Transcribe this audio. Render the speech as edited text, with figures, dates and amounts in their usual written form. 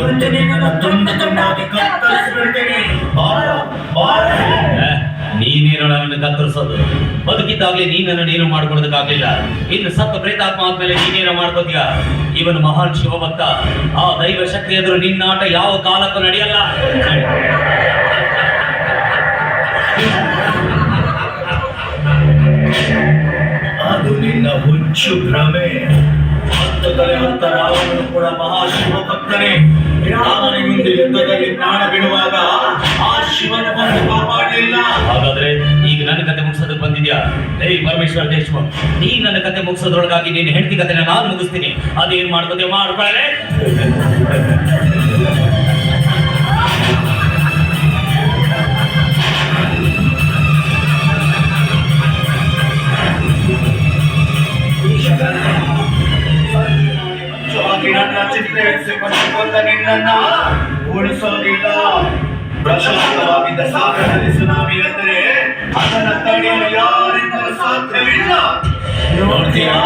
ಇವತ್ತೇ ನನ್ನ ತುಂಡು ತುಂಡಾಗಿ ಕತ್ತರಿಸ್ಬಿಡ್ತೀನಿ. ನೀನೇನು ನನ್ನನ್ನು ಕತ್ತರಿಸೋದು? ಬದುಕಿದ್ದಾಗ್ಲೇ ನೀನನ್ನು ನೀನು ಮಾಡ್ಕೊಳ್ಳೋದಕ್ಕಾಗ್ಲಿಲ್ಲ, ಇನ್ನು ಸತ್ತ ಪ್ರೇತಾತ್ಮ ಆದ್ಮೇಲೆ ನೀನೇನೋ ಮಾಡ್ಕೋತೀಯ. ಇವನು ಮಹಾನ್ ಶಿವಭಕ್ತ. ಆ ದೈವ ಶಕ್ತಿ ಎದುರು ನಿನ್ನಾಟ ಯಾವ ಕಾಲಕ್ಕೂ ನಡೆಯಲ್ಲ. ಅದು ನಿನ್ನ ಹುಚ್ಚು ಭ್ರಮೆ. 10 ತಲೆ ಹೊತ್ತ ರಾವಣನು ಕೂಡ ಮಹಾಶಿವ ಭಕ್ತನೇ. ರಾಮನ ಮುಂದೆ ಯುದ್ಧದಲ್ಲಿ ಪ್ರಾಣ ಬಿಡುವಾಗ ಆ ಶಿವನ ಬಂದು ಕಾಪಾಡಲಿಲ್ಲ. ಹಾಗಾದ್ರೆ ಈಗ ನನ್ನ ಕತೆ ಮುಗಿಸೋದಕ್ಕೆ ಬಂದಿದ್ಯಾ? ಪರಮೇಶ್ವರ ದೇಶಮುಖ್, ನೀನ್ ನನ್ನ ಕತೆ ಮುಗಿಸೋದ್ರೊಳಗಾಗಿ ನಿನ್ನ ಹೆಂಡತಿ ಕತೆನ ನಾನು ಮುಗಿಸ್ತೀನಿ. ಅದೇನ್ ಮಾಡ್ಕೋತೀವಿ ಮಾಡ್ಕೊಳ್ಳೆ. ನನ್ನ ಚಿತ್ರಿಸಿಕೊಂಡ ನಿನ್ನನ್ನ ಉಳಿಸೋದಿಲ್ಲ. ಪ್ರಶಾಂತವಾಗಿದ್ದ ಸಾಗರದಲ್ಲಿ ಸುನಾಮಿ ಎಂದರೆ ಅದನ್ನ ತಡೆಯಲು ಯಾರಿಂದಲೂ ಸಾಧ್ಯವಿಲ್ಲ. ನೋಡ್ತೀಯಾ